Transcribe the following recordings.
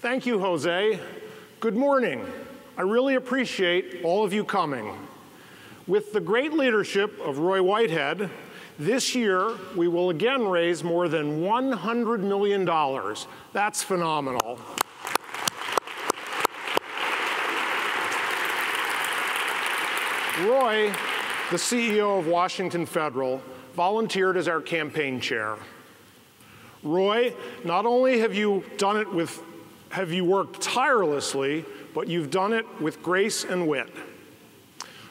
Thank you, Jose. Good morning. I really appreciate all of you coming. With the great leadership of Roy Whitehead, this year we will again raise more than $100 million. That's phenomenal. Roy, the CEO of Washington Federal, volunteered as our campaign chair. Roy, not only have you worked tirelessly, but you've done it with grace and wit.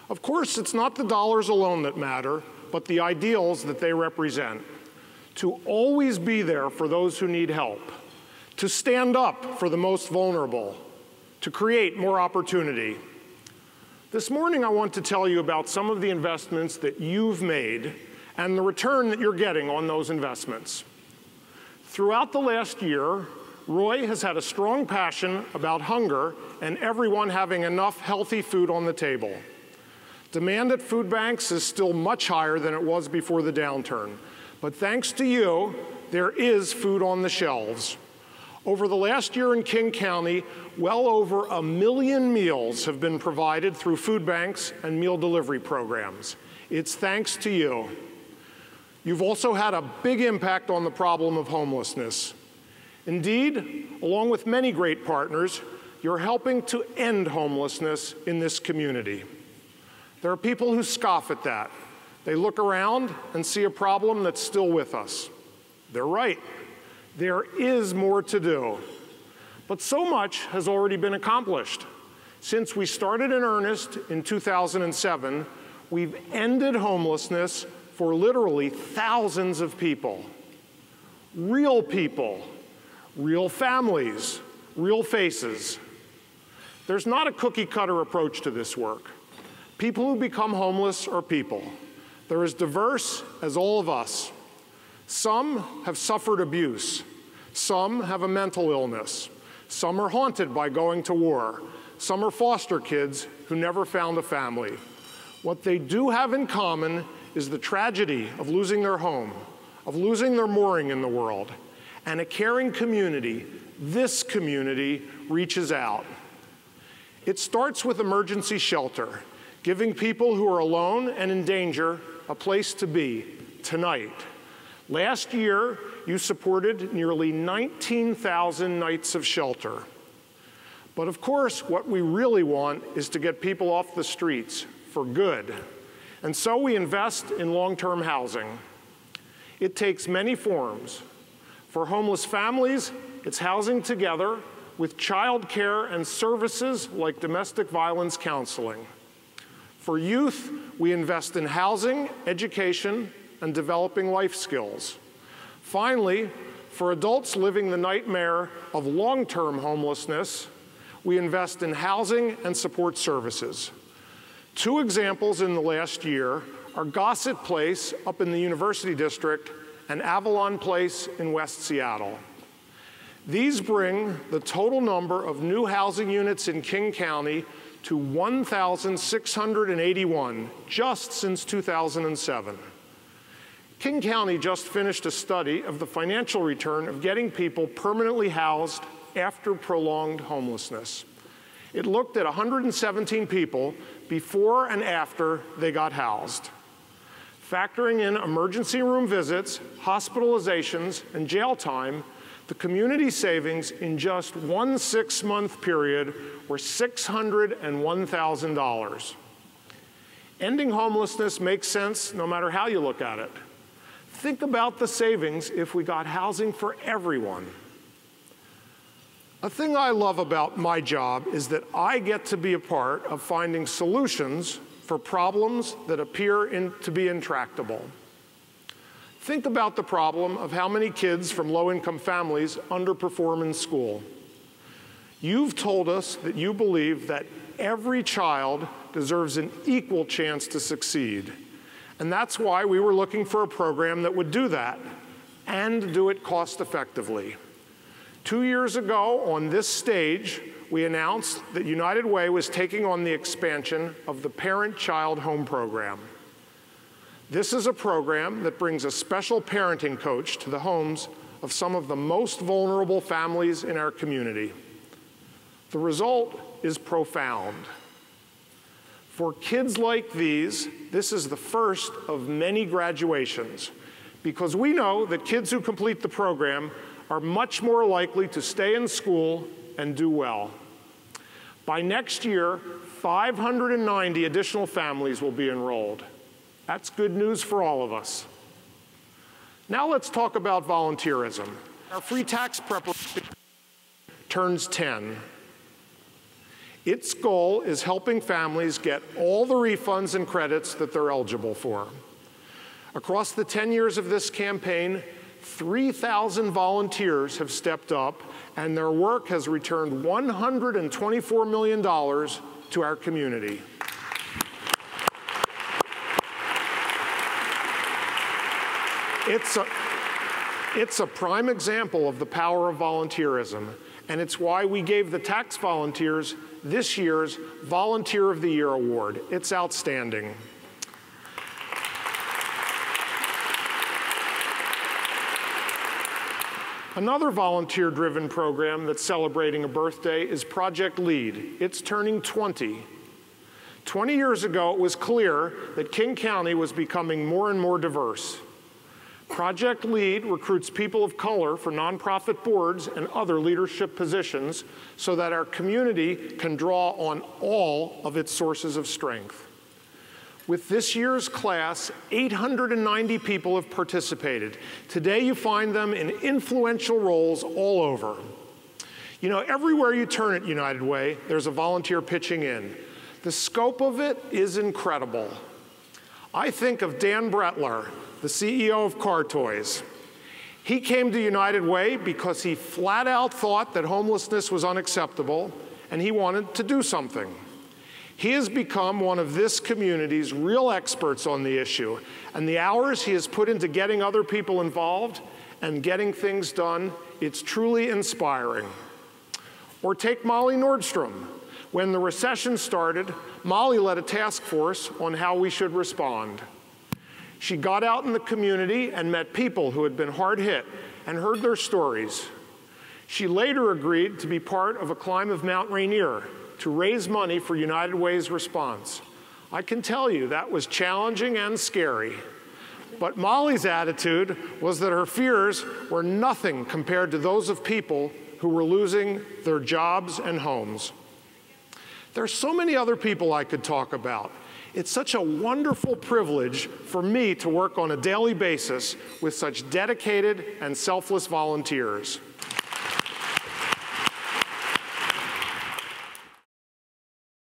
Of course, it's not the dollars alone that matter, but the ideals that they represent. To always be there for those who need help, to stand up for the most vulnerable, to create more opportunity. This morning, I want to tell you about some of the investments that you've made and the return that you're getting on those investments. Throughout the last year, Roy has had a strong passion about hunger and everyone having enough healthy food on the table. Demand at food banks is still much higher than it was before the downturn. But thanks to you, there is food on the shelves. Over the last year in King County, well over 1 million meals have been provided through food banks and meal delivery programs. It's thanks to you. You've also had a big impact on the problem of homelessness. Indeed, along with many great partners, you're helping to end homelessness in this community. There are people who scoff at that. They look around and see a problem that's still with us. They're right. There is more to do. But so much has already been accomplished. Since we started in earnest in 2007, we've ended homelessness for literally thousands of people. Real people, real families, real faces. There's not a cookie-cutter approach to this work. People who become homeless are people. They're as diverse as all of us. Some have suffered abuse. Some have a mental illness. Some are haunted by going to war. Some are foster kids who never found a family. What they do have in common is the tragedy of losing their home, of losing their mooring in the world, and a caring community. This community reaches out. It starts with emergency shelter, giving people who are alone and in danger a place to be tonight. Last year, you supported nearly 19,000 nights of shelter. But of course, what we really want is to get people off the streets for good. And so we invest in long-term housing. It takes many forms. For homeless families, it's housing together with child care and services like domestic violence counseling. For youth, we invest in housing, education, and developing life skills. Finally, for adults living the nightmare of long-term homelessness, we invest in housing and support services. Two examples in the last year are Gossett Place up in the University District and Avalon Place in West Seattle. These bring the total number of new housing units in King County to 1,681 just since 2007. King County just finished a study of the financial return of getting people permanently housed after prolonged homelessness. It looked at 117 people before and after they got housed. Factoring in emergency room visits, hospitalizations, and jail time, the community savings in just one 6-month period were $601,000. Ending homelessness makes sense no matter how you look at it. Think about the savings if we got housing for everyone. A thing I love about my job is that I get to be a part of finding solutions for problems that appear to be intractable. Think about the problem of how many kids from low-income families underperform in school. You've told us that you believe that every child deserves an equal chance to succeed. And that's why we were looking for a program that would do that and do it cost-effectively. 2 years ago, on this stage, we announced that United Way was taking on the expansion of the Parent-Child Home Program. This is a program that brings a special parenting coach to the homes of some of the most vulnerable families in our community. The result is profound. For kids like these, this is the first of many graduations, because we know that kids who complete the program are much more likely to stay in school and do well. By next year, 590 additional families will be enrolled. That's good news for all of us. Now let's talk about volunteerism. Our free tax preparation turns 10. Its goal is helping families get all the refunds and credits that they're eligible for. Across the 10 years of this campaign, 3,000 volunteers have stepped up, and their work has returned $124 million to our community. It's a prime example of the power of volunteerism, and it's why we gave the tax volunteers this year's Volunteer of the Year Award. It's outstanding. Another volunteer-driven program that's celebrating a birthday is Project LEAD. It's turning 20. 20 years ago, it was clear that King County was becoming more and more diverse. Project LEAD recruits people of color for nonprofit boards and other leadership positions so that our community can draw on all of its sources of strength. With this year's class, 890 people have participated. Today you find them in influential roles all over. You know, everywhere you turn at United Way, there's a volunteer pitching in. The scope of it is incredible. I think of Dan Bretler, the CEO of Car Toys. He came to United Way because he flat out thought that homelessness was unacceptable, and he wanted to do something. He has become one of this community's real experts on the issue, and the hours he has put into getting other people involved and getting things done, it's truly inspiring. Or take Molly Nordstrom. When the recession started, Molly led a task force on how we should respond. She got out in the community and met people who had been hard hit and heard their stories. She later agreed to be part of a climb of Mount Rainier to raise money for United Way's response. I can tell you that was challenging and scary. But Molly's attitude was that her fears were nothing compared to those of people who were losing their jobs and homes. There are so many other people I could talk about. It's such a wonderful privilege for me to work on a daily basis with such dedicated and selfless volunteers.